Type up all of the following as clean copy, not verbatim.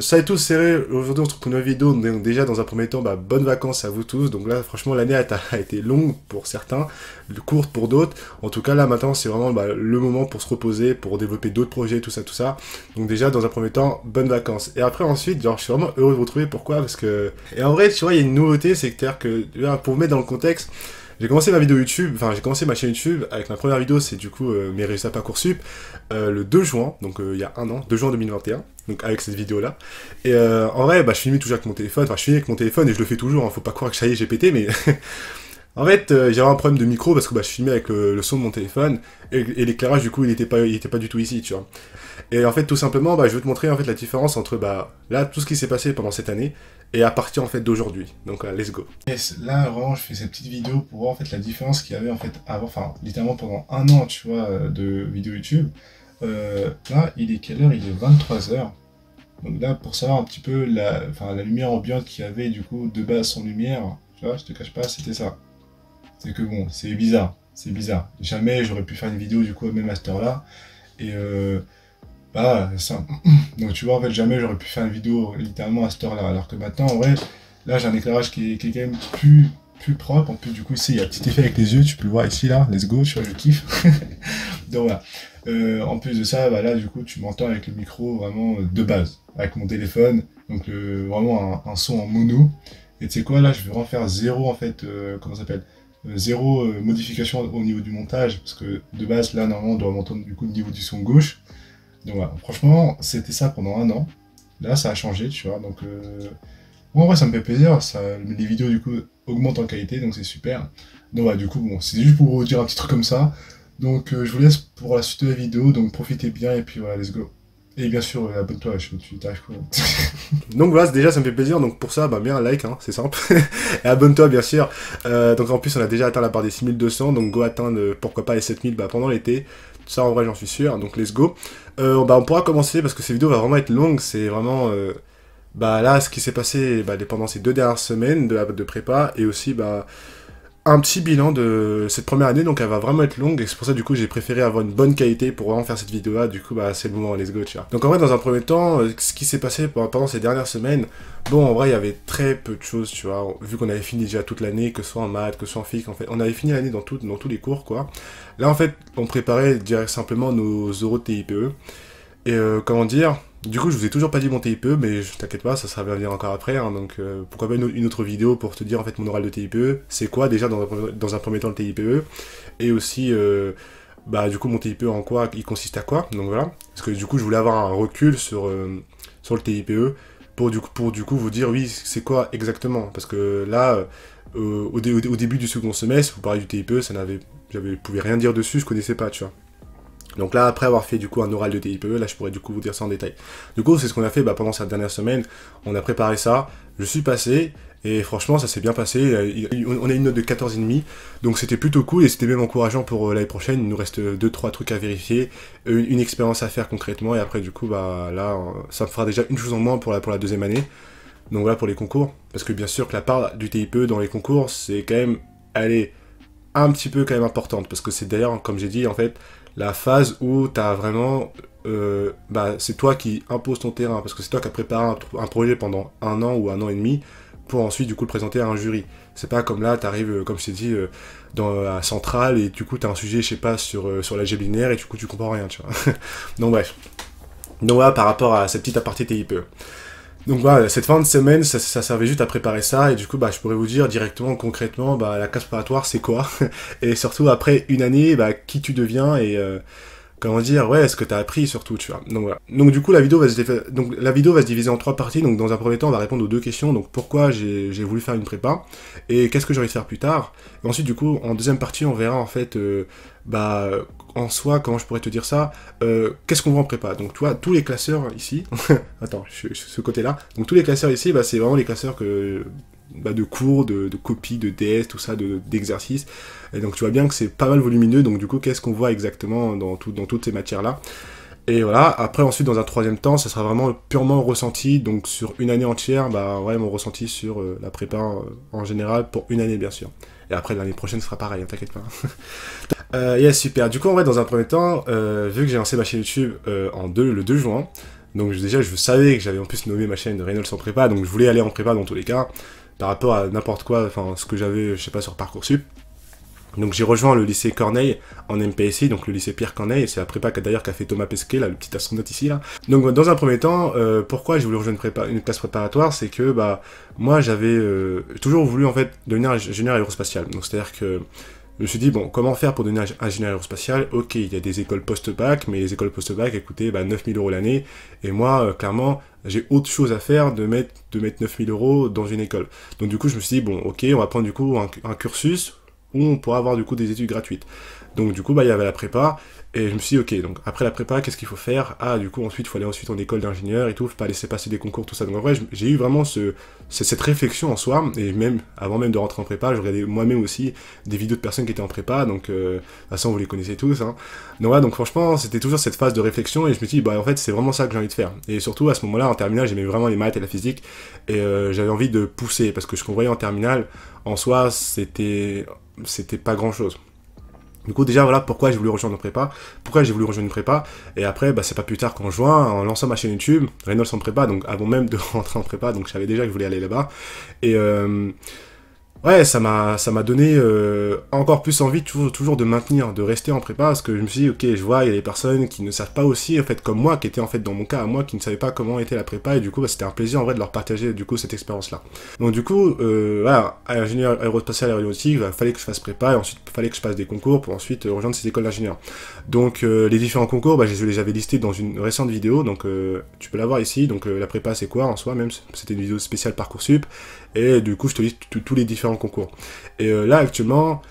ça est tout serré. Aujourd'hui, on se retrouve pour une nouvelle vidéo. Donc, déjà, dans un premier temps, bah, bonnes vacances à vous tous. Donc là, franchement, l'année a été longue pour certains, courte pour d'autres. En tout cas, là, maintenant, c'est vraiment bah, le moment pour se reposer, pour développer d'autres projets, tout ça, tout ça. Donc déjà, dans un premier temps, bonnes vacances. Et après, ensuite, genre, je suis vraiment heureux de vous retrouver. Pourquoi? Parce que... Et en vrai, tu vois, il y a une nouveauté, c'est-à-dire que, pour vous mettre dans le contexte, j'ai commencé ma vidéo YouTube, enfin j'ai commencé ma chaîne YouTube avec ma première vidéo, c'est du coup mes résultats Parcoursup, le 2 juin, donc il y a un an, 2 juin 2021, donc avec cette vidéo-là. Et en vrai, bah, je filme toujours avec mon téléphone, enfin je filme avec mon téléphone et je le fais toujours, hein, faut pas croire que ça y est, j'ai pété, mais... En fait, j'avais un problème de micro parce que bah, je filmais avec le son de mon téléphone et l'éclairage du coup il était pas du tout ici, tu vois. Et en fait tout simplement, bah, je veux te montrer en fait la différence entre bah, là tout ce qui s'est passé pendant cette année et à partir en fait d'aujourd'hui. Donc let's go. Yes, là vraiment je fais cette petite vidéo pour voir en fait la différence qu'il y avait en fait avant, enfin littéralement pendant un an tu vois de vidéo YouTube. Là il est quelle heure? Il est 23h. Donc là pour savoir un petit peu la lumière ambiante qu'il y avait du coup de base sans lumière, tu vois, je te cache pas, c'était ça. C'est que bon, c'est bizarre, c'est bizarre. Jamais j'aurais pu faire une vidéo du coup même à cette heure-là. Et bah ça. Donc tu vois en fait jamais j'aurais pu faire une vidéo littéralement à cette heure-là. Alors que maintenant en vrai, là j'ai un éclairage qui est quand même plus propre. En plus du coup ici il y a un petit effet avec les yeux, tu peux le voir ici là, let's go, tu vois je kiffe. Donc voilà. En plus de ça, bah là du coup tu m'entends avec le micro vraiment de base, avec mon téléphone, donc vraiment un son en mono. Et tu sais quoi, là je vais vraiment faire zéro en fait, comment ça s'appelle, zéro modification au niveau du montage, parce que de base là normalement on doit m'entendre du coup au niveau du son gauche. Donc voilà, franchement c'était ça pendant un an, là ça a changé tu vois, donc bon, en vrai ça me fait plaisir, les vidéos du coup augmentent en qualité, donc c'est super. Donc voilà, du coup bon, c'est juste pour vous dire un petit truc comme ça. Donc je vous laisse pour la suite de la vidéo, donc profitez bien et puis voilà, let's go. Et bien sûr, abonne-toi, tu t'arrives quoi. Donc voilà, déjà ça me fait plaisir, donc pour ça, bah bien un like, hein, c'est simple. Et abonne-toi bien sûr. Donc en plus on a déjà atteint la barre des 6200, donc go atteindre pourquoi pas les 7000 bah, pendant l'été. Ça en vrai j'en suis sûr, donc let's go. Bah, on pourra commencer parce que cette vidéo va vraiment être longue, c'est vraiment... bah là ce qui s'est passé bah, pendant ces 2 dernières semaines de prépa, et aussi bah... un petit bilan de cette première année, donc elle va vraiment être longue, et c'est pour ça du coup j'ai préféré avoir une bonne qualité pour vraiment faire cette vidéo là, du coup bah c'est le moment, let's go, tu vois. Donc en vrai dans un premier temps, ce qui s'est passé pendant ces dernières semaines, bon en vrai il y avait très peu de choses, tu vois, vu qu'on avait fini déjà toute l'année, que ce soit en maths, que ce soit en physique, en fait, on avait fini l'année dans tous les cours, quoi. Là en fait, on préparait simplement nos oraux de TIPE, et comment dire, du coup, je vous ai toujours pas dit mon TIPE, mais t'inquiète pas, ça va venir encore après, hein, donc pourquoi pas une autre vidéo pour te dire en fait mon oral de TIPE, c'est quoi déjà dans un premier temps le TIPE, et aussi, bah du coup mon TIPE en quoi, il consiste à quoi, donc voilà, parce que du coup je voulais avoir un recul sur le TIPE, pour du coup vous dire oui, c'est quoi exactement, parce que là, au début du second semestre, vous parlez du TIPE, je pouvais rien dire dessus, je connaissais pas, tu vois. Donc là, après avoir fait du coup un oral de TIPE, là je pourrais du coup vous dire ça en détail. Du coup, c'est ce qu'on a fait pendant cette dernière semaine, on a préparé ça, je suis passé, et franchement ça s'est bien passé, on a une note de 14,5, donc c'était plutôt cool, et c'était même encourageant pour l'année prochaine, il nous reste 2-3 trucs à vérifier, une expérience à faire concrètement, et après du coup, bah là, ça me fera déjà une chose en moins pour la deuxième année, donc voilà pour les concours, parce que bien sûr que la part du TIPE dans les concours, c'est quand même, elle est un petit peu quand même importante, parce que c'est d'ailleurs, comme j'ai dit, en fait, la phase où t'as vraiment, bah, c'est toi qui imposes ton terrain, parce que c'est toi qui as préparé un projet pendant un an ou un an et demi, pour ensuite du coup le présenter à un jury. C'est pas comme là, t'arrives, comme je t'ai dit, dans la centrale, et du coup t'as un sujet, je sais pas, sur l'algèbre linéaire, et du coup tu comprends rien, tu vois. Donc bref. Donc voilà, par rapport à cette petite aparté TIPE. Donc voilà, cette fin de semaine, ça servait juste à préparer ça, et du coup, bah, je pourrais vous dire directement, concrètement, bah, la classe préparatoire, c'est quoi, et surtout, après une année, bah, qui tu deviens, et comment dire, ouais, ce que t'as appris, surtout, tu vois. Donc voilà. Donc du coup, la vidéo va se diviser en 3 parties, donc dans un premier temps, on va répondre aux 2 questions, donc pourquoi j'ai voulu faire une prépa, et qu'est-ce que j'ai envie de faire plus tard, et ensuite, du coup, en deuxième partie, on verra, en fait, bah, en soi, comment je pourrais te dire ça, qu'est-ce qu'on voit en prépa. Donc tu vois, tous les classeurs ici, attends, je suis ce côté-là, donc tous les classeurs ici, bah, c'est vraiment les classeurs bah, de cours, de copies, de DS, tout ça, d'exercices, et donc tu vois bien que c'est pas mal volumineux, donc du coup, qu'est-ce qu'on voit exactement dans toutes ces matières-là. Et voilà, après ensuite dans un troisième temps, ça sera vraiment purement ressenti, donc sur une année entière, bah ouais, mon ressenti sur la prépa en général, pour une année bien sûr. Et après l'année prochaine ce sera pareil, hein, t'inquiète pas. Yes, super. Du coup en vrai dans un premier temps, vu que j'ai lancé ma chaîne YouTube le 2 juin, Donc déjà, je savais que j'avais en plus nommé ma chaîne de Reynolds en prépa, donc je voulais aller en prépa dans tous les cas, par rapport à n'importe quoi, enfin ce que j'avais, je sais pas, sur Parcoursup. Donc j'ai rejoint le lycée Corneille en MPSI, donc le lycée Pierre Corneille, c'est la prépa d'ailleurs qu'a fait Thomas Pesquet, là, le petit astronaute ici, là. Donc dans un premier temps, pourquoi j'ai voulu rejoindre une classe préparatoire, c'est que bah moi j'avais toujours voulu en fait devenir ingénieur aérospatial. Donc c'est-à-dire que je me suis dit, bon, comment faire pour devenir ingénieur aérospatial? Ok, il y a des écoles post-bac, mais les écoles post-bac, écoutez, bah, 9000 € l'année, et moi, clairement, j'ai autre chose à faire de mettre 9000 € dans une école. Donc du coup, je me suis dit, bon, ok, on va prendre du coup un cursus où on pourra avoir du coup des études gratuites. Donc du coup, bah, il y avait la prépa, et je me suis dit, ok, donc après la prépa, qu'est-ce qu'il faut faire? Ah, du coup, ensuite, il faut aller ensuite en école d'ingénieur et tout, faut pas laisser passer des concours, tout ça. Donc en vrai, j'ai eu vraiment cette réflexion en soi, et même, avant même de rentrer en prépa, je regardais moi-même aussi des vidéos de personnes qui étaient en prépa, donc de toute façon, vous les connaissez tous, hein. Donc voilà, donc franchement, c'était toujours cette phase de réflexion, et je me suis dit, bah en fait, c'est vraiment ça que j'ai envie de faire. Et surtout, à ce moment-là, en terminale, j'aimais vraiment les maths et la physique, et j'avais envie de pousser, parce que ce qu'on voyait en terminale, en soi, c'était pas grand-chose. Du coup, déjà, voilà pourquoi j'ai voulu rejoindre une prépa. Pourquoi j'ai voulu rejoindre une prépa. Et après, bah, c'est pas plus tard qu'en juin, en lançant ma chaîne YouTube, Reynolds en prépa, donc avant même de rentrer en prépa, donc je savais déjà que je voulais aller là-bas. Et ouais, ça m'a donné encore plus envie toujours de maintenir, de rester en prépa, parce que je me suis dit, ok, je vois, il y a des personnes qui ne savent pas aussi, en fait, comme moi, qui étaient en fait dans mon cas, à moi, qui ne savaient pas comment était la prépa, et du coup, bah, c'était un plaisir en vrai de leur partager, du coup, cette expérience-là. Donc du coup, voilà, ingénieur aérospatial et aéronautique, il fallait que je fasse prépa, et ensuite, il fallait que je passe des concours pour ensuite rejoindre ces écoles d'ingénieurs. Donc les différents concours, bah, je les avais listés dans une récente vidéo, donc tu peux la voir ici, donc la prépa c'est quoi en soi, même, c'était une vidéo spéciale Parcoursup, et du coup, je te liste tous les différents concours. Et là, actuellement,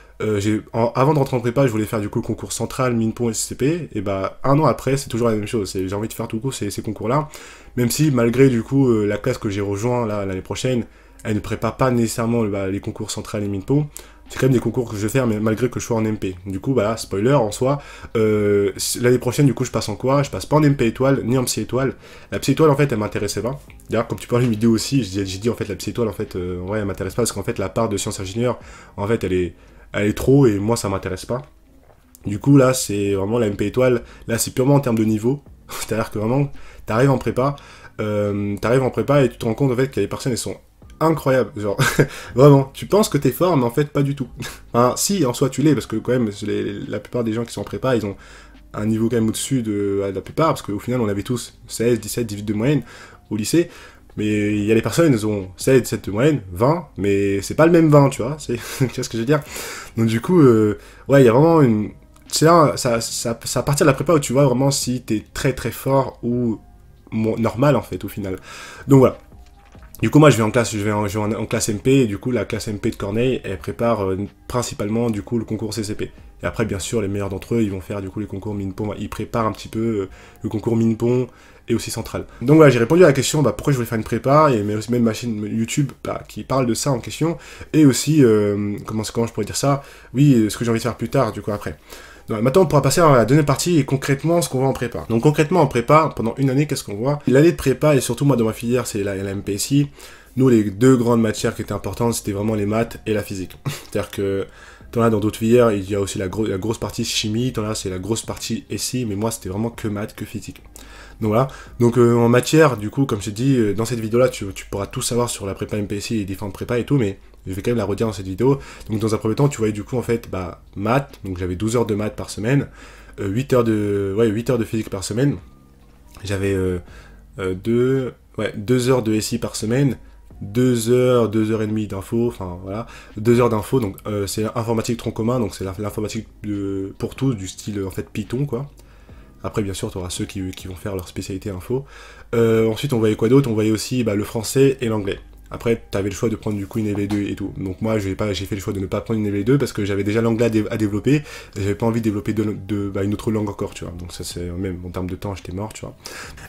avant de rentrer en prépa, je voulais faire du coup le concours central, MINPON et SCP, et bah, un an après, c'est toujours la même chose. J'ai envie de faire tout court ces concours-là, même si, malgré du coup, la classe que j'ai rejoint là l'année prochaine, elle ne prépare pas nécessairement les concours central et MINPON. C'est quand même des concours que je vais faire, mais malgré que je sois en MP. Du coup, bah, spoiler en soi, l'année prochaine, du coup, je passe en quoi? Je passe pas en MP étoile, ni en psy étoile. La psy étoile, en fait, elle m'intéressait pas. D'ailleurs, comme tu parles d'une vidéo aussi, j'ai dit, en fait, la psy étoile, en fait, en vrai, elle m'intéresse pas, parce qu'en fait, la part de sciences ingénieurs, en fait, elle est trop, et moi, ça m'intéresse pas. Du coup, là, c'est vraiment la MP étoile. Là, c'est purement en termes de niveau. C'est-à-dire que vraiment, t'arrives en prépa, et tu te rends compte, en fait, que les personnes, elles sont incroyable, genre, vraiment, tu penses que t'es fort, mais en fait, pas du tout. Enfin, si, en soi, tu l'es, parce que quand même, la plupart des gens qui sont en prépa, ils ont un niveau quand même au-dessus de la plupart, parce qu'au final, on avait tous 16, 17, 18 de moyenne au lycée, mais il y a des personnes, elles ont 16, 17 de moyenne, 20, mais c'est pas le même 20, tu vois, tu vois ce que je veux dire. Donc du coup, ouais, il y a vraiment une... C'est là, ça à partir de la prépa où tu vois vraiment si t'es très très fort ou normal, en fait, au final. Donc voilà. Du coup, moi, je vais en classe MP, et du coup, la classe MP de Corneille, elle prépare principalement, du coup, le concours CCP. Et après, bien sûr, les meilleurs d'entre eux, ils vont faire, du coup, les concours MINPON. Ils préparent un petit peu le concours MINPON et aussi central. Donc voilà, j'ai répondu à la question, bah, pourquoi je voulais faire une prépa, et même ma chaîne YouTube, bah, qui parle de ça en question, et aussi, comment je pourrais dire ça, oui, ce que j'ai envie de faire plus tard, du coup, après. Donc, maintenant, on pourra passer à la deuxième partie et concrètement ce qu'on voit en prépa. Donc concrètement en prépa, pendant une année, qu'est-ce qu'on voit? L'année de prépa, et surtout moi dans ma filière, c'est la MPSI. Nous, les deux grandes matières qui étaient importantes, c'était vraiment les maths et la physique. C'est-à-dire que t'en as dans d'autres filières, il y a aussi la grosse partie chimie, t'en as c'est la grosse partie SI, mais moi c'était vraiment que maths, que physique. Donc voilà, donc en matière, du coup, comme je t'ai dit, dans cette vidéo-là, tu pourras tout savoir sur la prépa MPSI et les différentes prépas et tout, mais je vais quand même la redire dans cette vidéo. Donc dans un premier temps, tu voyais du coup, en fait, bah, maths, donc j'avais 12 heures de maths par semaine, 8 heures de physique par semaine, j'avais 2 heures de SI par semaine, 2 heures et demie d'infos, enfin voilà, 2 heures d'infos, donc c'est informatique tronc commun, donc c'est l'informatique pour tous, du style en fait Python, quoi. Après, bien sûr, tu auras ceux qui vont faire leur spécialité info. Ensuite, on voyait quoi d'autre? On voyait aussi bah, le français et l'anglais. Après, tu avais le choix de prendre du coup une EV2 et tout. Donc moi, j'ai fait le choix de ne pas prendre une EV2 parce que j'avais déjà l'anglais à développer. Et j'avais pas envie de développer une autre langue encore, tu vois. Donc ça, c'est même en termes de temps, j'étais mort, tu vois.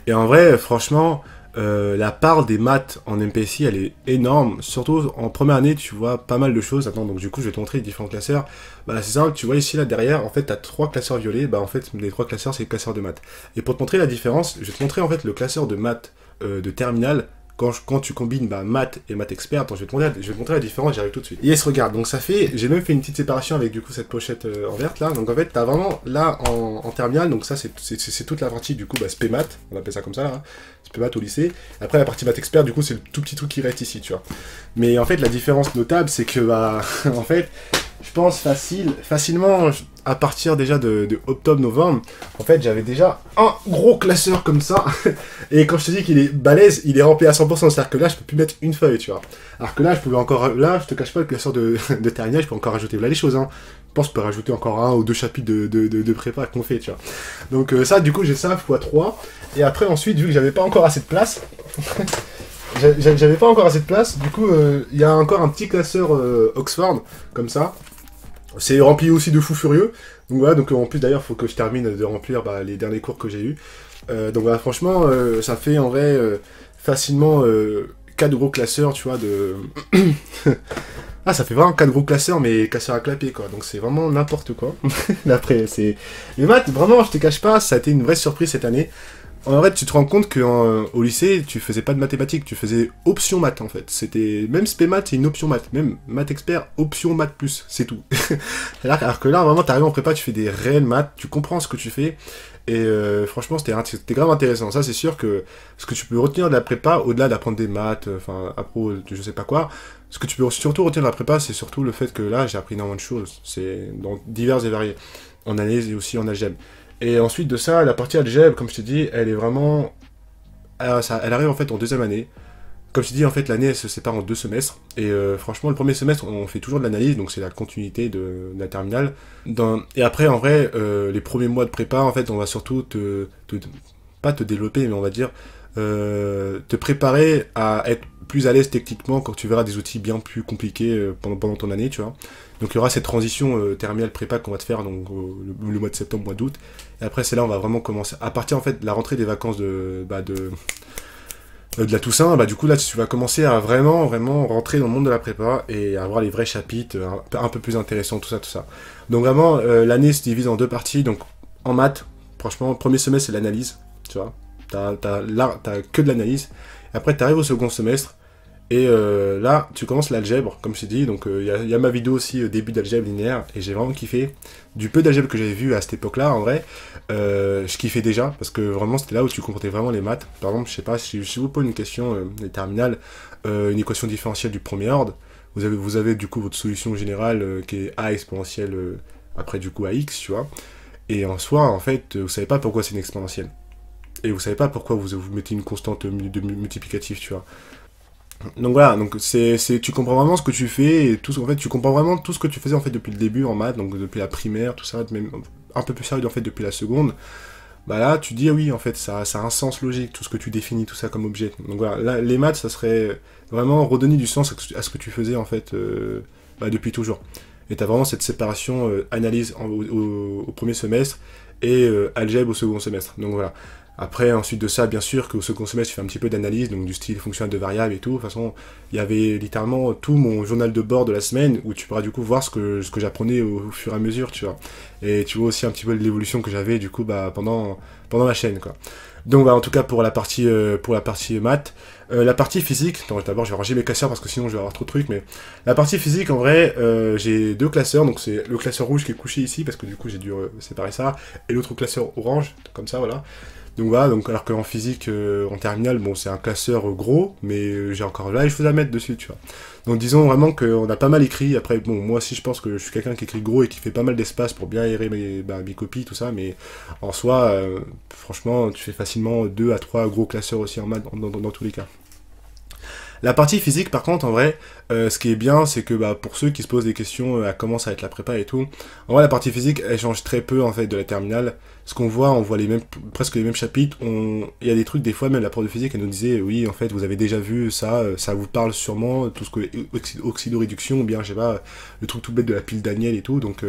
Et en vrai, franchement, la part des maths en MPSI, elle est énorme. Surtout en première année, tu vois pas mal de choses. Attends, donc du coup, je vais te montrer les différents classeurs. Bah, c'est simple, tu vois ici, là, derrière, en fait, t'as 3 classeurs violets. Bah, en fait, les 3 classeurs, c'est les classeurs de maths. Et pour te montrer la différence, je vais te montrer, en fait, le classeur de maths de terminale quand tu combines maths et maths expert, attends, je vais te montrer la différence, j'arrive tout de suite. Yes, regarde, donc ça fait, j'ai même fait une petite séparation avec du coup cette pochette en verte là, donc en fait t'as vraiment là en terminale, donc ça c'est toute la partie du coup spé maths, on appelle ça comme ça là, spé maths au lycée. Après la partie maths expert du coup c'est le tout petit truc qui reste ici, tu vois. Mais en fait la différence notable c'est que en fait je pense facilement à partir déjà de octobre-novembre, en fait j'avais déjà un gros classeur comme ça, et quand je te dis qu'il est balèze, il est rempli à 100%, c'est-à-dire que là je peux plus mettre une feuille, tu vois. Alors que là je pouvais encore, là je te cache pas le classeur de terminale, je peux encore rajouter là les choses, hein. Je pense que je peux rajouter encore 1 ou 2 chapitres de prépa qu'on fait, tu vois. Donc ça du coup j'ai ça x3, et après ensuite vu que j'avais pas encore assez de place, j'avais pas encore assez de place, du coup il y a encore un petit classeur Oxford, comme ça. C'est rempli aussi de fous furieux. Donc voilà, donc en plus d'ailleurs, il faut que je termine de remplir les derniers cours que j'ai eus. Donc voilà, franchement, ça fait en vrai facilement 4 gros classeurs, tu vois, de... Ah, ça fait vraiment 4 gros classeurs, mais classeurs à clapper, quoi. Donc c'est vraiment n'importe quoi. Après, c'est... Les maths, vraiment, je te cache pas, ça a été une vraie surprise cette année. En fait, tu te rends compte qu'au lycée, tu faisais pas de mathématiques, tu faisais option maths en fait. C'était même spé maths, c'est une option maths, même maths expert, option maths plus, c'est tout. alors que là, vraiment, t'arrives en prépa, tu fais des réelles maths, tu comprends ce que tu fais, et franchement, c'était grave intéressant. Ça, c'est sûr que ce que tu peux retenir de la prépa, au-delà d'apprendre des maths, enfin, je sais pas quoi, ce que tu peux surtout retenir de la prépa, c'est surtout le fait que là, j'ai appris énormément de choses. C'est dans divers et variés, en analyse et aussi en algèbre. Et ensuite de ça, la partie algèbre, comme je te dis, elle est vraiment... Elle arrive en fait en deuxième année. Comme je te dis, en fait, l'année, elle se sépare en 2 semestres. Et franchement, le premier semestre, on fait toujours de l'analyse, donc c'est la continuité de la terminale. Et après, en vrai, les premiers mois de prépa, en fait, on va surtout pas te développer, mais on va dire... te préparer à être plus à l'aise techniquement quand tu verras des outils bien plus compliqués pendant ton année, tu vois. Donc il y aura cette transition terminale prépa qu'on va te faire donc le mois de septembre, mois d'août. Et après c'est là on va vraiment commencer à partir en fait de la rentrée des vacances de la Toussaint. Du coup là tu vas commencer à vraiment rentrer dans le monde de la prépa et avoir les vrais chapitres un peu plus intéressants, tout ça. Donc vraiment l'année se divise en 2 parties. Donc en maths, franchement, premier semestre c'est l'analyse, tu vois. T'as que de l'analyse. Après, tu arrives au second semestre. Et là, tu commences l'algèbre, comme je t'ai dit. Donc, il y a ma vidéo aussi, début d'algèbre linéaire. Et j'ai vraiment kiffé. Du peu d'algèbre que j'avais vu à cette époque-là, en vrai, je kiffais déjà. Parce que vraiment, c'était là où tu comprenais vraiment les maths. Par exemple, je sais pas, si je vous pose une question, les terminales, une équation différentielle du premier ordre, vous avez du coup votre solution générale qui est a exponentielle après du coup ax, tu vois. Et en soi, en fait, vous savez pas pourquoi c'est une exponentielle. Et vous savez pas pourquoi vous mettez une constante de multiplicatif, tu vois. Donc voilà, donc tu comprends vraiment ce que tu fais, et en fait, tu comprends vraiment tout ce que tu faisais en fait depuis le début en maths, donc depuis la primaire, tout ça, même un peu plus sérieux en fait depuis la seconde. Là, tu dis, ah oui, en fait, ça a un sens logique, tout ce que tu définis, tout ça comme objet. Donc voilà, là, les maths, ça serait vraiment redonner du sens à ce que tu faisais en fait depuis toujours. Et tu as vraiment cette séparation analyse au premier semestre et algèbre au second semestre. Donc voilà. Après, ensuite de ça, bien sûr, qu'au second semestre, je fais un petit peu d'analyse, donc du style fonctionnel de variables et tout. De toute façon, il y avait littéralement tout mon journal de bord de la semaine, où tu pourras du coup voir ce que j'apprenais au fur et à mesure, tu vois. Et tu vois aussi un petit peu l'évolution que j'avais, du coup, pendant la chaîne, quoi. Donc, en tout cas, pour la partie maths. La partie physique, d'abord, je vais ranger mes classeurs, parce que sinon, je vais avoir trop de trucs, mais... La partie physique, en vrai, j'ai 2 classeurs, donc c'est le classeur rouge qui est couché ici, parce que du coup, j'ai dû séparer ça, et l'autre classeur orange, comme ça, voilà. Donc voilà, alors qu'en physique, en terminale, bon, c'est un classeur gros, mais j'ai encore là, il faut la mettre dessus, tu vois. Donc disons vraiment qu'on a pas mal écrit. Après, bon, moi aussi, je pense que je suis quelqu'un qui écrit gros et qui fait pas mal d'espace pour bien aérer mes copies, tout ça, mais en soi, franchement, tu fais facilement 2 à 3 gros classeurs aussi en maths, dans tous les cas. La partie physique, par contre, en vrai, ce qui est bien, c'est que pour ceux qui se posent des questions à comment ça va être la prépa et tout, en vrai, la partie physique, elle change très peu, en fait, de la terminale. Ce qu'on voit, on voit presque les mêmes chapitres. Il y a des trucs, des fois, même la prof de physique, elle nous disait, oui, en fait, vous avez déjà vu ça, ça vous parle sûrement, tout ce que oxydoréduction, ou bien, je sais pas, le truc tout bête de la pile Daniel et tout. Donc,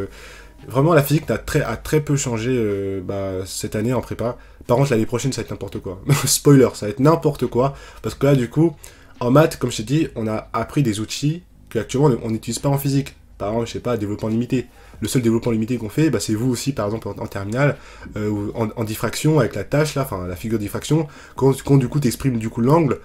vraiment, la physique a très peu changé cette année en prépa. Par contre, l'année prochaine, ça va être n'importe quoi. Spoiler, ça va être n'importe quoi, parce que là, du coup... En maths, comme je t'ai dit, on a appris des outils qu'actuellement on n'utilise pas en physique. Par exemple, je sais pas, développement limité. Le seul développement limité qu'on fait, c'est vous aussi, par exemple, en terminale, en diffraction, avec la tâche, là, enfin, la figure de diffraction, quand du coup, t'exprimes du coup l'angle,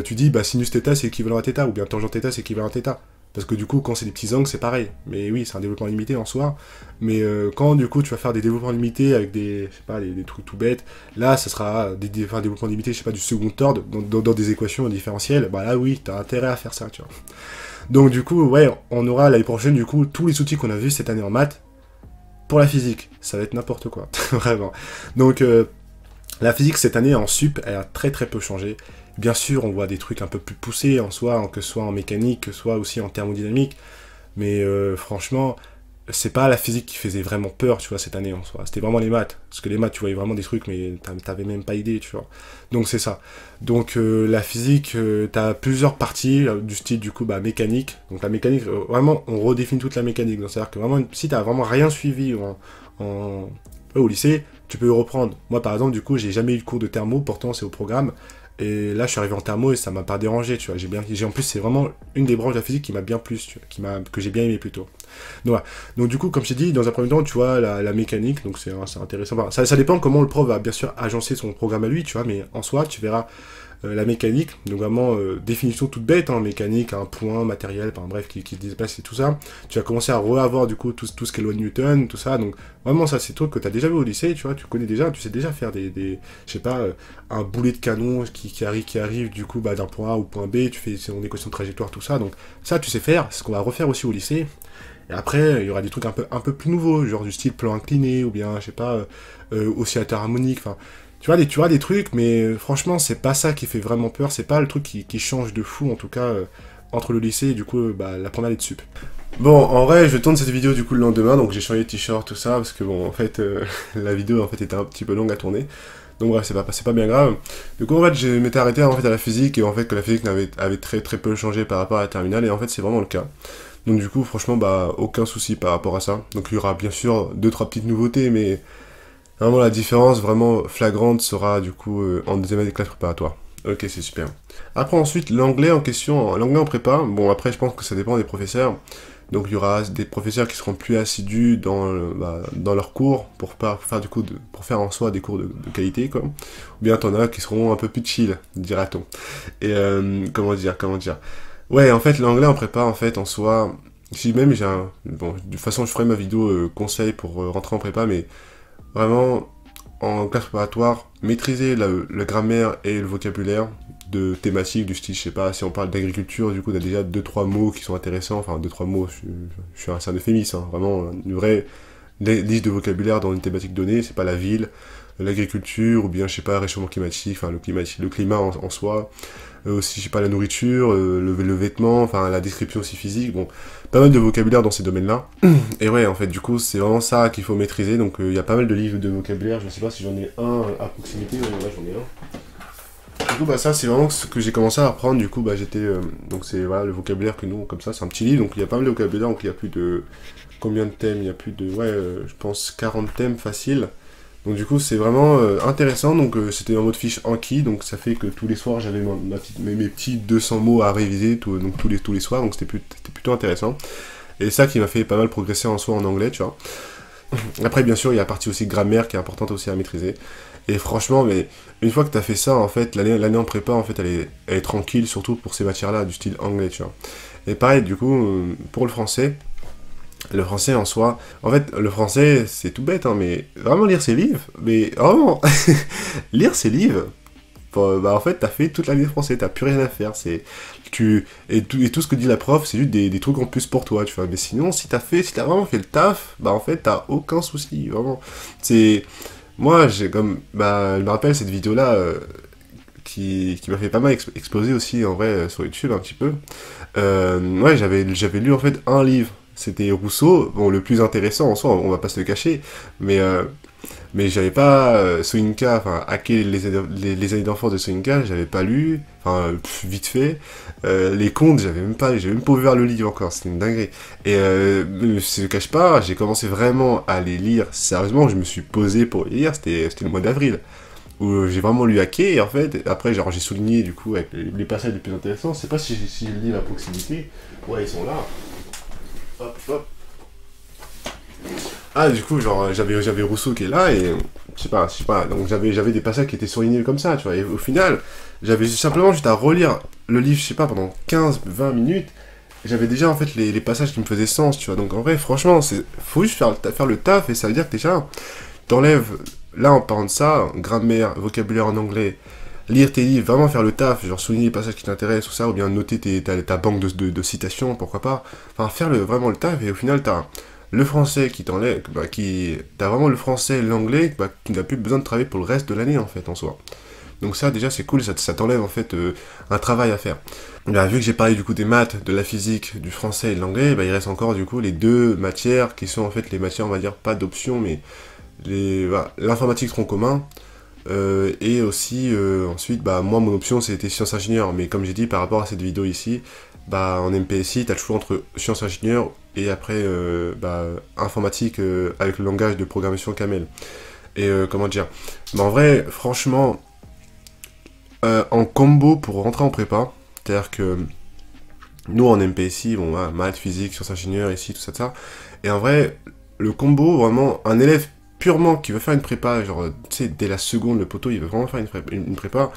tu dis bah sinus θ c'est équivalent à θ, ou bien tangente θ c'est équivalent à θ. Parce que du coup, quand c'est des petits angles, c'est pareil. Mais oui, c'est un développement limité en soi. Mais quand du coup tu vas faire des développements limités avec des, je sais pas, des trucs tout bêtes, là, ça sera un développement limité, je sais pas, du second ordre, dans des équations différentielles. Bah là, oui, t'as intérêt à faire ça, tu vois. Donc du coup, ouais, on aura l'année prochaine, du coup, tous les outils qu'on a vus cette année en maths pour la physique. Ça va être n'importe quoi, vraiment. Donc la physique cette année en sup, elle a très très peu changé. Bien sûr, on voit des trucs un peu plus poussés en soi, que ce soit en mécanique, que ce soit aussi en thermodynamique. Mais franchement, c'est pas la physique qui faisait vraiment peur, tu vois, cette année en soi. C'était vraiment les maths. Parce que les maths, tu voyais vraiment des trucs, mais t'avais même pas idée, tu vois. Donc c'est ça. Donc la physique, t'as plusieurs parties du style, du coup, bah, mécanique. Donc la mécanique, vraiment, on redéfinit toute la mécanique. Donc c'est-à-dire que vraiment, si t'as vraiment rien suivi au lycée, tu peux reprendre. Moi, par exemple, du coup, j'ai jamais eu de cours de thermo, pourtant c'est au programme. Et là, je suis arrivé en thermo et ça m'a pas dérangé, tu vois. En plus, c'est vraiment une des branches de la physique qui m'a bien plu, tu vois, que j'ai bien aimé plutôt. Donc, voilà. Donc du coup, comme je t'ai dit, dans un premier temps, tu vois, la mécanique, donc c'est intéressant. Enfin, ça dépend comment le prof va bien sûr agencer son programme à lui, tu vois, mais en soi, tu verras la mécanique, donc vraiment définition toute bête, hein, mécanique, un point, matériel, enfin bref, qui se déplace et tout ça. Tu vas commencer à revoir du coup tout ce qu'est loi de Newton, tout ça, donc vraiment ça c'est truc que tu as déjà vu au lycée, tu vois, tu connais déjà, tu sais déjà faire je sais pas, un boulet de canon qui arrive du coup bah, d'un point A au point B, tu fais son équation de trajectoire, tout ça, donc ça tu sais faire, c'est ce qu'on va refaire aussi au lycée. Et après, il y aura des trucs un peu plus nouveaux, genre du style plan incliné, ou bien, je sais pas, oscillateur harmonique, enfin, tu vois des trucs, mais franchement, c'est pas ça qui fait vraiment peur, c'est pas le truc qui change de fou, en tout cas, entre le lycée et du coup, bah, la première année de sup. Bon, en vrai, je tourne cette vidéo du coup le lendemain, donc j'ai changé de t-shirt, tout ça, parce que bon, en fait, la vidéo, en fait, était un petit peu longue à tourner. Donc bref, c'est pas bien grave. Du coup, en fait, je m'étais arrêté en fait à la physique, et en fait, que la physique avait très très peu changé par rapport à la terminale, et en fait, c'est vraiment le cas. Donc du coup, franchement, bah, aucun souci par rapport à ça. Donc il y aura bien sûr 2-3 petites nouveautés, mais vraiment la différence vraiment flagrante sera du coup en deuxième année de classe préparatoire. Ok, c'est super. Après ensuite, l'anglais en question, l'anglais en prépa, bon après je pense que ça dépend des professeurs. Donc il y aura des professeurs qui seront plus assidus dans leurs cours pour faire en soi des cours de qualité, quoi. Ou bien t'en as qui seront un peu plus chill, dira-t-on. Et comment dire. Ouais, en fait, l'anglais en prépa, en fait, en soi, si même bon, de toute façon, je ferai ma vidéo conseil pour rentrer en prépa, mais vraiment, en classe préparatoire, maîtriser la grammaire et le vocabulaire de thématiques du style, je sais pas, si on parle d'agriculture, du coup, on a déjà 2-3 mots qui sont intéressants, enfin, 2-3 mots, je suis un euphémisme, hein, vraiment, une vraie liste de vocabulaire dans une thématique donnée, c'est pas la ville, l'agriculture, ou bien, je sais pas, réchauffement climatique, enfin, le climat en soi, aussi, je sais pas, la nourriture, le vêtement, enfin, la description aussi physique, bon, pas mal de vocabulaire dans ces domaines-là. Et ouais, en fait, du coup, c'est vraiment ça qu'il faut maîtriser, donc il y a pas mal de livres de vocabulaire, je sais pas si j'en ai un à proximité, ouais, j'en ai un. Du coup, bah ça, c'est vraiment ce que j'ai commencé à apprendre, du coup, bah j'étais, donc c'est, voilà, le vocabulaire que nous, comme ça, c'est un petit livre, donc il y a pas mal de vocabulaire, donc il y a plus de, combien de thèmes, il y a plus de, ouais, je pense 40 thèmes faciles. Donc du coup c'est vraiment intéressant, donc c'était en mode fiche Anki, donc ça fait que tous les soirs j'avais mes petits 200 mots à réviser, donc tous les soirs, donc c'était plutôt intéressant. Et ça qui m'a fait pas mal progresser en soi en anglais, tu vois. Après bien sûr il y a la partie aussi grammaire qui est importante aussi à maîtriser. Et franchement, mais une fois que tu as fait ça, en fait, l'année en prépa, en fait, elle est tranquille, surtout pour ces matières-là, du style anglais, tu vois. Et pareil, du coup, pour le français en soi, en fait, le français, c'est tout bête, hein, mais vraiment lire ses livres, mais vraiment, lire ses livres, bah en fait, t'as fait toute l'année de français, t'as plus rien à faire, et tout ce que dit la prof, c'est juste des trucs en plus pour toi, tu vois, mais sinon, si t'as vraiment fait le taf, bah en fait, t'as aucun souci, vraiment, moi, je me rappelle cette vidéo-là, qui m'a fait pas mal exploser aussi, en vrai, sur YouTube, un petit peu, ouais, j'avais lu, en fait, un livre. C'était Rousseau, bon, le plus intéressant en soi, on va pas se le cacher, mais j'avais pas Soyinka, enfin, hacker les années d'enfance de Soyinka, j'avais pas lu, enfin, vite fait. Les contes, j'avais même pas ouvert le livre encore, c'était une dinguerie. Et je le cache pas, j'ai commencé vraiment à les lire sérieusement, je me suis posé pour les lire, c'était le mois d'avril, où j'ai vraiment lu hacker, et en fait, après, genre, j'ai souligné, du coup, avec les passages les plus intéressants, je sais pas si je lis à proximité, ouais, ils sont là. Hop, hop. Ah, du coup, genre, j'avais Rousseau qui est là, et je sais pas, donc j'avais des passages qui étaient surlignés comme ça, tu vois, et au final, j'avais simplement juste à relire le livre, je sais pas, pendant 15-20 minutes, j'avais déjà en fait les passages qui me faisaient sens, tu vois, donc en vrai, franchement, faut juste faire le taf, et ça veut dire que déjà, t'enlèves, là en parlant de ça, grammaire, vocabulaire en anglais, lire tes livres, vraiment faire le taf, genre souligner les passages qui t'intéressent, tout ça, ou bien noter ta banque de citations, pourquoi pas, enfin faire vraiment le taf, et au final, t'as le français qui t'enlève, t'as vraiment le français et l'anglais, qui n'a plus besoin de travailler pour le reste de l'année, en fait, en soi. Donc ça, déjà, c'est cool, ça t'enlève, en fait, un travail à faire. Bah, vu que j'ai parlé, du coup, des maths, de la physique, du français et de l'anglais, bah, il reste encore, du coup, les deux matières, qui sont, en fait, les matières, on va dire, pas d'option, mais l'informatique tronc commun, et aussi, ensuite, bah, moi, mon option, c'était sciences ingénieurs, mais comme j'ai dit, par rapport à cette vidéo ici, bah, en MPSI, t'as le choix entre sciences ingénieurs et après, informatique avec le langage de programmation Camel. Et comment dire, bah, en vrai, franchement, en combo pour rentrer en prépa, c'est-à-dire que nous, en MPSI, bon, ouais, maths, physique, sciences ingénieurs, ici, tout ça, tout ça, et en vrai, le combo, vraiment, un élève purement qui veut faire une prépa, genre, tu sais, dès la seconde, le poteau, il veut vraiment faire une prépa.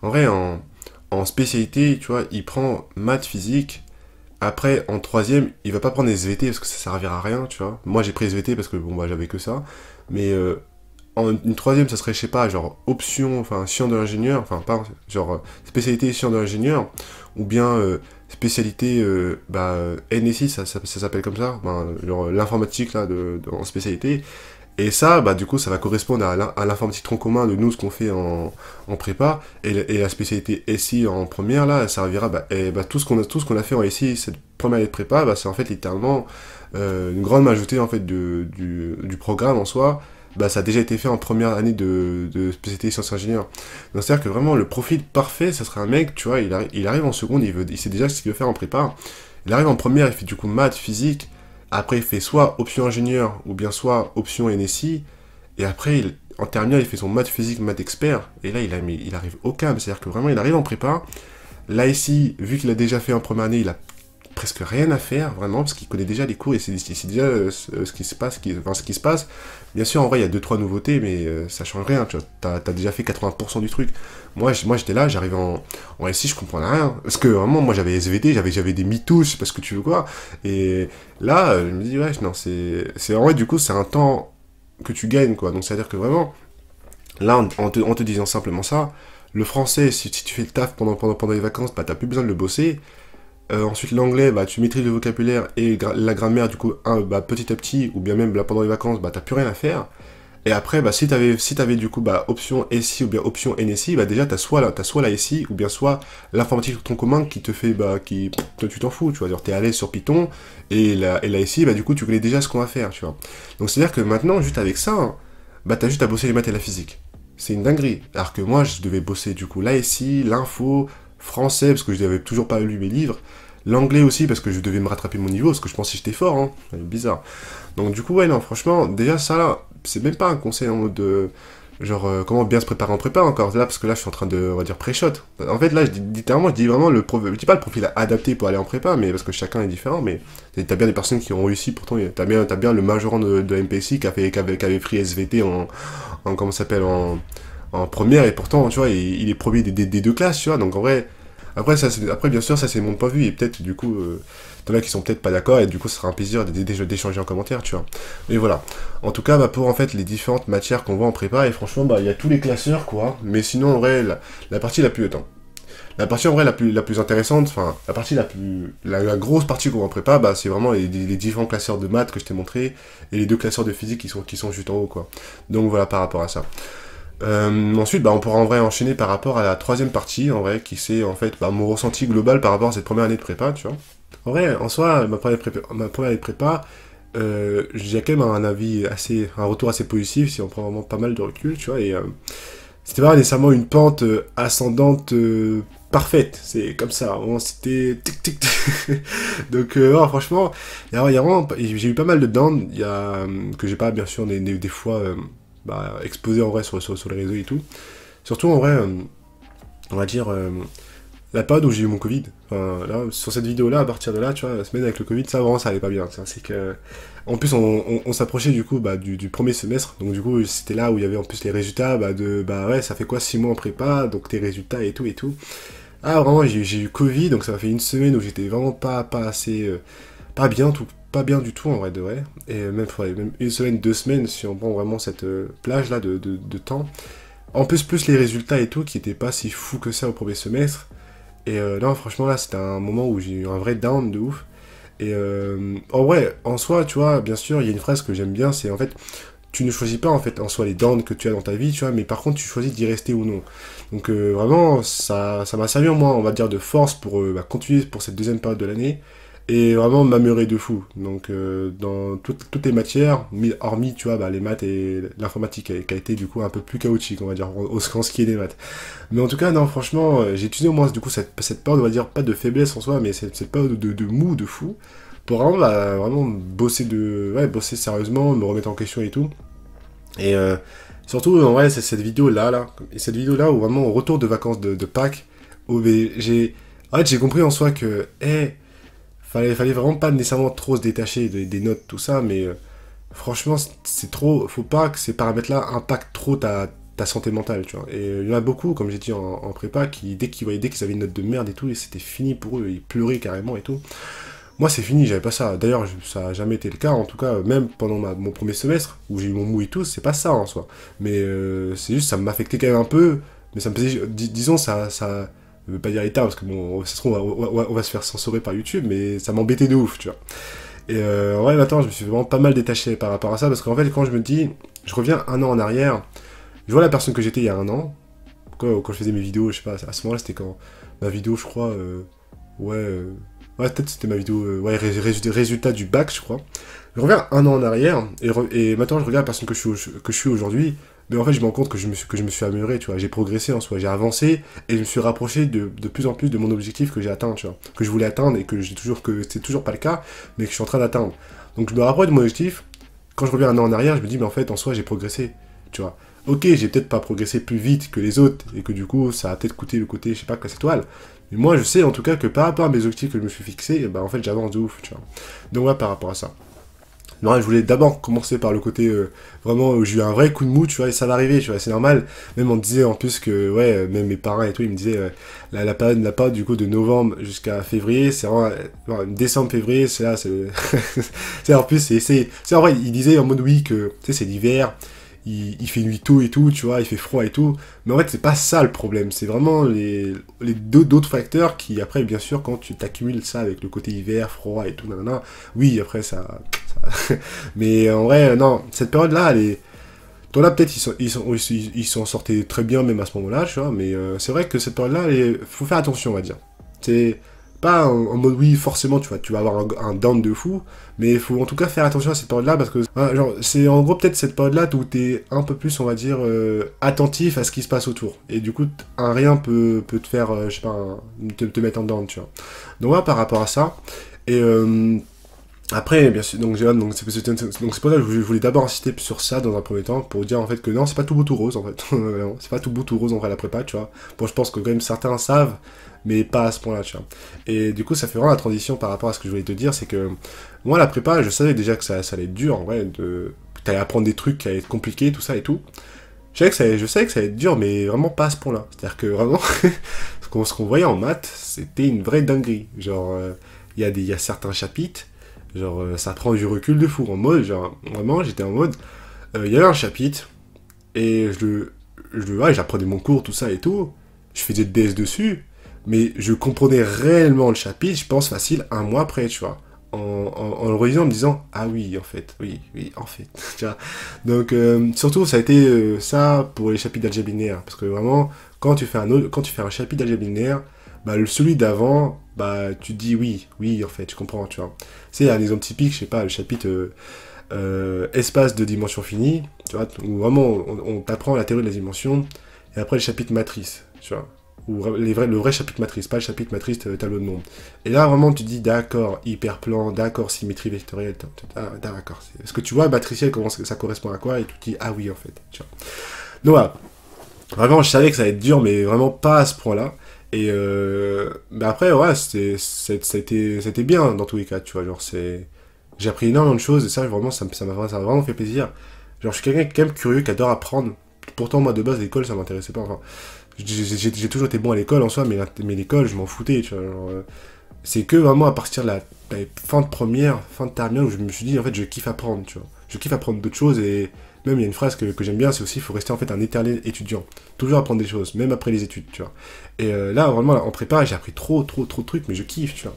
En vrai, en spécialité, tu vois, il prend maths, physique. Après, en troisième, il va pas prendre SVT parce que ça servira à rien, tu vois. Moi, j'ai pris SVT parce que, bon, bah, j'avais que ça. Mais en une troisième, ça serait, je sais pas, genre, option, enfin, sciences de l'ingénieur, enfin, pas, genre, spécialité sciences de l'ingénieur, ou bien spécialité, NSI, ça s'appelle comme ça, ben, genre, l'informatique, là, en spécialité. Et ça, bah, du coup, ça va correspondre à l'informatique tronc commun de nous, ce qu'on fait en prépa, et la spécialité SI en première, là, ça servira, tout ce qu'on a fait en SI, cette première année de prépa, bah, c'est en fait littéralement une grande majorité, en fait, du programme en soi, bah, ça a déjà été fait en première année de spécialité sciences ingénieurs. Donc, c'est-à-dire que vraiment, le profil parfait, ça serait un mec, tu vois, il arrive en seconde, il sait déjà ce qu'il veut faire en prépa, il arrive en première, il fait du coup maths, physique. Après, il fait soit option ingénieur ou bien soit option NSI. Et après, en terminale, il fait son maths physique, maths expert. Et là, il arrive au CAM. C'est-à-dire que vraiment, il arrive en prépa. Là, ici, vu qu'il a déjà fait en première année, il a presque rien à faire, vraiment, parce qu'il connaît déjà les cours et c'est déjà ce qui se passe. Ce qui se passe. Bien sûr, en vrai, il y a 2-3 nouveautés, mais ça change rien. Tu vois, t'as déjà fait 80% du truc. Moi, j'étais là, j'arrivais en SI, je comprenais rien. Parce que vraiment, moi, j'avais SVT, j'avais des mythos, je sais pas ce que tu veux quoi. Et là, je me dis, ouais, non, en vrai, du coup, c'est un temps que tu gagnes, quoi. Donc, c'est-à-dire que vraiment, là, en te disant simplement ça, le français, si tu fais le taf pendant les vacances, bah, t'as plus besoin de le bosser. Ensuite, l'anglais, bah, tu maîtrises le vocabulaire et la grammaire, du coup, petit à petit, ou bien même là, pendant les vacances, bah, t'as plus rien à faire. Et après, bah, si t'avais du coup, bah, option SI ou bien option NSI, bah, déjà, t'as soit la SI, ou bien soit l'informatique tronc commun qui te fait, bah, toi, tu t'en fous, tu vois, genre, t'es à l'aise sur Python, et la SI, bah, du coup, tu connais déjà ce qu'on va faire, tu vois. Donc, c'est-à-dire que maintenant, juste avec ça, hein, bah, t'as juste à bosser les maths et la physique. C'est une dinguerie. Alors que moi, je devais bosser, du coup, la SI, l'info, français, parce que je n'avais toujours pas lu mes livres, l'anglais aussi, parce que je devais me rattraper mon niveau, parce que je pensais que j'étais fort, hein, bizarre. Donc du coup, ouais, non, franchement, déjà ça là, c'est même pas un conseil en mode de, genre, comment bien se préparer en prépa encore, là, parce que là, je suis en train de, on va dire, pré-shot. En fait, là, littéralement, je dis vraiment, je dis pas le profil adapté pour aller en prépa, mais parce que chacun est différent, mais t'as bien des personnes qui ont réussi, pourtant, t'as bien le majorant de MPSI qui avait pris SVT comment ça s'appelle, en première, et pourtant, tu vois, il est premier des deux classes, tu vois, donc en vrai, après, bien sûr, ça c'est mon point de vue, et peut-être, du coup, t'en as qui sont peut-être pas d'accord, et du coup, ce sera un plaisir d'échanger en commentaire, tu vois. Mais voilà. En tout cas, bah, pour en fait les différentes matières qu'on voit en prépa, et franchement, bah, il y a tous les classeurs, quoi. Mais sinon, en vrai, la partie la plus, attends. La partie en vrai la plus intéressante, enfin, la grosse partie qu'on voit en prépa, bah, c'est vraiment les différents classeurs de maths que je t'ai montré, et les deux classeurs de physique qui sont juste en haut, quoi. Donc voilà, par rapport à ça. Ensuite, bah, on pourra en vrai enchaîner par rapport à la troisième partie, en vrai, qui c'est en fait bah, mon ressenti global par rapport à cette première année de prépa, tu vois. En vrai, en soi, ma première année de prépa, j'ai quand même un retour assez positif si on prend vraiment pas mal de recul, tu vois, et c'était pas nécessairement une pente ascendante parfaite, c'est comme ça, vraiment, c'était tic tic tic. Donc, non, franchement, j'ai eu pas mal de downs, que j'ai pas bien sûr des fois exposé en vrai sur les réseaux et tout. Surtout en vrai, on va dire, la période où j'ai eu mon Covid. Enfin, là, sur cette vidéo-là, à partir de là, tu vois, la semaine avec le Covid, ça vraiment, ça allait pas bien. C'est que, en plus, on s'approchait du coup bah, du premier semestre. Donc du coup, c'était là où il y avait en plus les résultats bah ouais, ça fait quoi 6 mois en prépa, donc tes résultats et tout et tout. Ah vraiment, j'ai eu Covid, donc ça m'a fait une semaine où j'étais vraiment pas assez, pas bien pas bien du tout en vrai de vrai. Et même, faudrait même une semaine, 2 semaines si on prend vraiment cette plage là de temps. En plus les résultats et tout qui étaient pas si fous que ça au premier semestre. Et non, franchement, là, c'était un moment où j'ai eu un vrai down de ouf. Et en vrai, en soi, tu vois, bien sûr, il y a une phrase que j'aime bien, c'est en fait, tu ne choisis pas en fait en soi les downs que tu as dans ta vie, tu vois, mais par contre, tu choisis d'y rester ou non. Donc vraiment, ça m'a servi en moi, on va dire, de force pour bah, continuer pour cette deuxième période de l'année et vraiment m'améliorer de fou. Donc dans toutes les matières, hormis, tu vois, bah, les maths et l'informatique qui a été du coup un peu plus chaotique, on va dire, en ce qui est des maths. Mais en tout cas, non, franchement, j'ai utilisé au moins du coup cette période, on va dire, pas de faiblesse en soi, mais cette période de mou, de fou, pour vraiment, bah, vraiment bosser sérieusement, me remettre en question et tout. Et surtout, en vrai, c'est cette vidéo-là, et cette vidéo-là où vraiment, au retour de vacances de Pâques, où en fait, j'ai compris en soi que, fallait vraiment pas nécessairement trop se détacher des notes, tout ça, mais franchement, c'est trop, faut pas que ces paramètres-là impactent trop ta santé mentale, tu vois. Et il y en a beaucoup, comme j'ai dit en prépa, qui, dès qu'ils avaient une note de merde et tout, et c'était fini pour eux, ils pleuraient carrément et tout. Moi, c'est fini, j'avais pas ça. D'ailleurs, ça a jamais été le cas, en tout cas, même pendant mon premier semestre, où j'ai eu mon mou et tout, c'est pas ça en soi. Mais c'est juste, ça m'affectait quand même un peu, mais ça me faisait, disons, ça je veux pas dire état, parce que bon, ça se trouve, on va se faire censurer par YouTube, mais ça m'embêtait de ouf, tu vois. Et en vrai, maintenant, je me suis vraiment pas mal détaché par rapport à ça, parce qu'en fait, quand je me dis, je reviens un an en arrière, je vois la personne que j'étais il y a un an, quand je faisais mes vidéos, je sais pas, à ce moment-là, c'était quand ma vidéo, je crois, ouais, peut-être c'était ma vidéo, ouais, résultat du bac, je crois. Je reviens un an en arrière, et maintenant, je regarde la personne que je suis aujourd'hui, mais en fait, je me rends compte que je me suis amélioré, tu vois, j'ai progressé en soi, j'ai avancé, et je me suis rapproché de plus en plus de mon objectif que j'ai atteint, tu vois, que je voulais atteindre, et que c'est toujours pas le cas, mais que je suis en train d'atteindre. Donc, je me rapproche de mon objectif, quand je reviens un an en arrière, je me dis, mais en fait, en soi, j'ai progressé, tu vois. Ok, j'ai peut-être pas progressé plus vite que les autres, et que du coup, ça a peut-être coûté le côté, je sais pas, classe étoile. Mais moi, je sais en tout cas que par rapport à mes objectifs que je me suis fixés, bah en fait, j'avance de ouf, tu vois. Donc voilà, par rapport à ça. Non, je voulais d'abord commencer par le côté vraiment où j'ai eu un vrai coup de mou, tu vois, et ça va arriver, tu vois, c'est normal. Même on me disait en plus que, ouais, même mes parents et tout, ils me disaient, la période du coup de novembre jusqu'à février, c'est vraiment, décembre, février, c'est là, c'est, c'est en plus, c'est en vrai, ils disaient en mode oui que, tu sais, c'est l'hiver, il fait nuit tôt et tout, tu vois, il fait froid et tout. Mais en fait, c'est pas ça le problème. C'est vraiment les d'autres facteurs qui, après, bien sûr, quand tu t'accumules ça avec le côté hiver, froid et tout, nanana, oui, après, mais en vrai, non, cette période-là, elle est... Toi, là, peut-être, ils s'en sortaient très bien, même à ce moment-là, tu vois, mais c'est vrai que cette période-là, faut faire attention, on va dire. C'est pas en mode oui, forcément, tu vas avoir un down de fou, mais il faut en tout cas faire attention à cette période-là, parce que, genre, c'est en gros peut-être cette période-là où t'es un peu plus, on va dire, attentif à ce qui se passe autour. Et du coup, un rien peut te faire, je sais pas, te mettre en down, tu vois. Donc voilà, par rapport à ça. Et après, bien sûr, donc c'est pour ça que je voulais d'abord insister sur ça dans un premier temps, pour dire en fait que non, c'est pas tout beau tout rose en fait. C'est pas tout beau tout rose en vrai la prépa, tu vois. Bon, je pense que quand même certains savent, mais pas à ce point-là, tu vois. Et du coup, ça fait vraiment la transition par rapport à ce que je voulais te dire, c'est que moi, la prépa, je savais déjà que ça allait être dur en vrai, que t'allais apprendre des trucs qui allaient être compliqués, tout ça et tout. Je savais que ça allait être dur, mais vraiment pas à ce point-là. C'est-à-dire que vraiment, ce qu'on voyait en maths, c'était une vraie dinguerie. Genre, il y a certains chapitres. Genre, ça prend du recul de fou. En mode, genre, vraiment, j'étais en mode. Il y avait un chapitre, et ouais, j'apprenais mon cours, tout ça et tout. Je faisais de DS dessus, mais je comprenais réellement le chapitre, je pense, facile, un mois après, tu vois. En le relisant, en me disant, ah oui, en fait, oui, en fait, tu vois. Donc, surtout, ça a été ça pour les chapitres d'algèbre linéaire. Parce que vraiment, quand tu fais un chapitre d'algèbre linéaire, bah, celui d'avant, bah, tu te dis oui, en fait, je comprends, tu vois. C'est un exemple typique, je sais pas, le chapitre espace de dimension finie, tu vois, où vraiment on t'apprend la théorie de la dimension, et après le chapitre matrice, tu vois, ou le vrai chapitre matrice, pas le chapitre matrice tableau de nombres. Et là, vraiment, tu te dis, d'accord, hyperplan, d'accord, symétrie vectorielle, d'accord. Parce que tu vois, matriciel, comment ça correspond à quoi, et tu te dis, ah oui, en fait, tu vois. Donc voilà, vraiment, je savais que ça allait être dur, mais vraiment pas à ce point-là. Mais après, ouais, ça a été bien dans tous les cas, tu vois. Genre, j'ai appris énormément de choses et ça, vraiment, ça m'a vraiment fait plaisir. Genre, je suis quelqu'un quand même curieux, qui adore apprendre. Pourtant, moi, de base, l'école, ça m'intéressait pas. Enfin, j'ai toujours été bon à l'école en soi, mais l'école, je m'en foutais, tu vois. Genre, c'est que vraiment à partir de la fin de première, fin de terminale, où je me suis dit, en fait, je kiffe apprendre, tu vois. Je kiffe apprendre d'autres choses et même, il y a une phrase que j'aime bien, c'est aussi, il faut rester en fait un éternel étudiant. Toujours apprendre des choses, même après les études, tu vois. Là, vraiment, là, en prépa, j'ai appris trop de trucs, mais je kiffe, tu vois.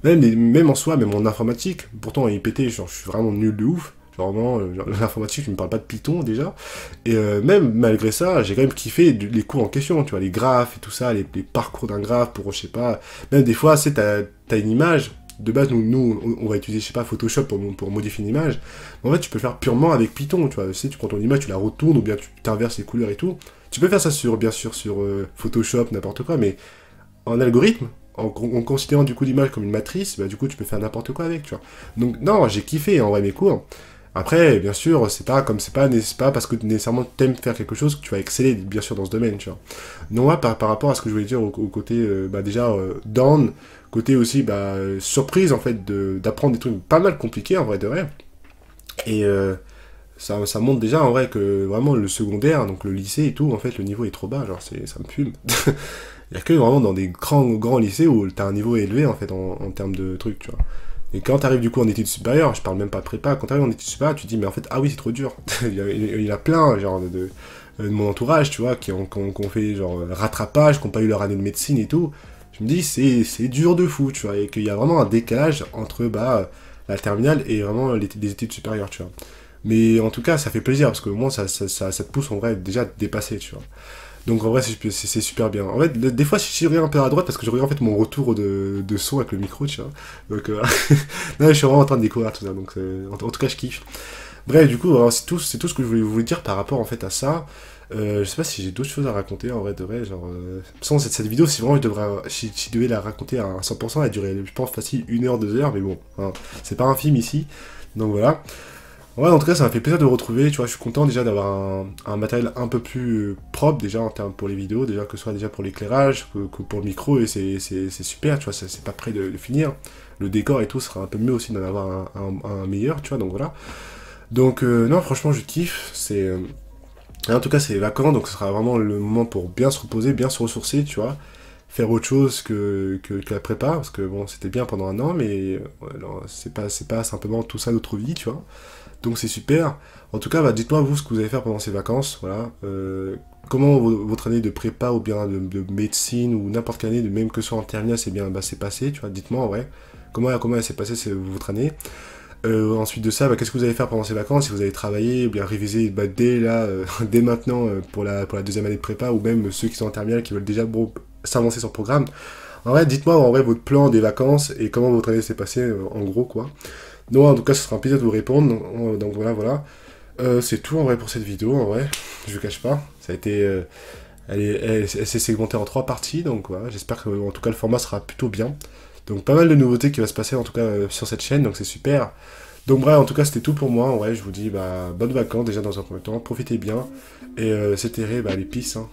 Même en soi, même en informatique, pourtant en IPT, genre, je suis vraiment nul de ouf. Genre, vraiment, l'informatique, je ne parle pas de Python déjà. Même malgré ça, j'ai quand même kiffé les cours en question, tu vois, les graphes et tout ça, les parcours d'un graphe pour, je sais pas, même des fois, c'est t'as une image. De base, nous on va utiliser, je sais pas, Photoshop pour modifier une image. Mais en fait, tu peux le faire purement avec Python, tu vois. Tu sais, tu prends ton image, tu la retournes, ou bien tu t'inverses les couleurs et tout. Tu peux faire ça bien sûr, sur Photoshop, n'importe quoi, mais en algorithme, en considérant du coup l'image comme une matrice, bah du coup, tu peux faire n'importe quoi avec, tu vois. Donc, non, j'ai kiffé, en vrai, mes cours. Après, bien sûr, c'est pas parce que nécessairement t'aimes faire quelque chose que tu vas exceller, bien sûr, dans ce domaine, tu vois. Non, moi, par rapport à ce que je voulais dire au côté, déjà, down, côté aussi, surprise, en fait, d'apprendre des trucs pas mal compliqués, en vrai, de vrai. Et ça montre déjà, en vrai, que vraiment, le secondaire, donc le lycée et tout, en fait, le niveau est trop bas, genre, ça me fume. Il y a que vraiment dans des grands lycées où t'as un niveau élevé, en fait, en termes de trucs, tu vois. Et quand t'arrives du coup en études supérieures, je parle même pas de prépa, quand t'arrives en études supérieures, tu te dis, mais en fait, ah oui, c'est trop dur. Il y a plein, genre, de mon entourage, tu vois, qui ont fait, genre, rattrapage, qui n'ont pas eu leur année de médecine et tout. Je me dis, c'est dur de fou, tu vois, et qu'il y a vraiment un décalage entre, la terminale et vraiment les études supérieures, tu vois. Mais en tout cas, ça fait plaisir, parce que au moins, ça te pousse en vrai déjà à te dépasser, tu vois. Donc en vrai, c'est super bien. En fait, des fois, je regarde un peu à droite parce que je regarde en fait mon retour de son avec le micro, tu vois. Donc, non, je suis vraiment en train de découvrir tout ça. Donc, en tout cas, je kiffe. Bref, du coup, alors, c'est tout ce que je voulais vous dire par rapport en fait à ça. Je sais pas si j'ai d'autres choses à raconter en vrai de vrai. Genre, sans cette vidéo, si vraiment si je devais la raconter à 100%, elle durerait, je pense, facile 1 heure, 2 heures. Mais bon, hein, c'est pas un film ici. Donc voilà. Ouais, en tout cas, ça m'a fait plaisir de vous retrouver, tu vois, je suis content déjà d'avoir un matériel un peu plus propre, déjà, en termes pour les vidéos, déjà, que ce soit déjà pour l'éclairage, que pour le micro, et c'est super, tu vois, c'est pas prêt de finir. Le décor et tout sera un peu mieux aussi d'en avoir un meilleur, tu vois, donc voilà. Donc, non, franchement, je kiffe, en tout cas, c'est les vacances, donc ce sera vraiment le moment pour bien se reposer, bien se ressourcer, tu vois, faire autre chose que la prépa, parce que bon, c'était bien pendant 1 an, mais ouais, non, c'est pas simplement tout ça notre vie, tu vois. Donc c'est super. En tout cas, dites-moi vous ce que vous allez faire pendant ces vacances. Voilà. Comment votre année de prépa ou bien de médecine ou n'importe quelle année, même que ce soit en terminale, c'est passé. Tu vois, dites-moi en vrai. Comment elle s'est passée votre année. Ensuite de ça, qu'est-ce que vous allez faire pendant ces vacances? Si vous allez travailler ou bien réviser dès là, dès maintenant pour la deuxième année de prépa ou même ceux qui sont en terminale qui veulent déjà s'avancer sur le programme. En vrai, dites-moi en vrai votre plan des vacances et comment votre année s'est passée en gros quoi. Non, en tout cas, ce sera un plaisir de vous répondre. Donc voilà. C'est tout en vrai pour cette vidéo, en vrai. Je vous cache pas. Ça a été. Elle s'est segmentée en 3 parties, donc voilà. J'espère que, en tout cas, le format sera plutôt bien. Donc pas mal de nouveautés qui va se passer, en tout cas, sur cette chaîne, donc c'est super. Donc bref, en tout cas, c'était tout pour moi. Ouais, je vous dis, bonnes vacances déjà dans un premier temps. Profitez bien. Et c'était les pistes, hein.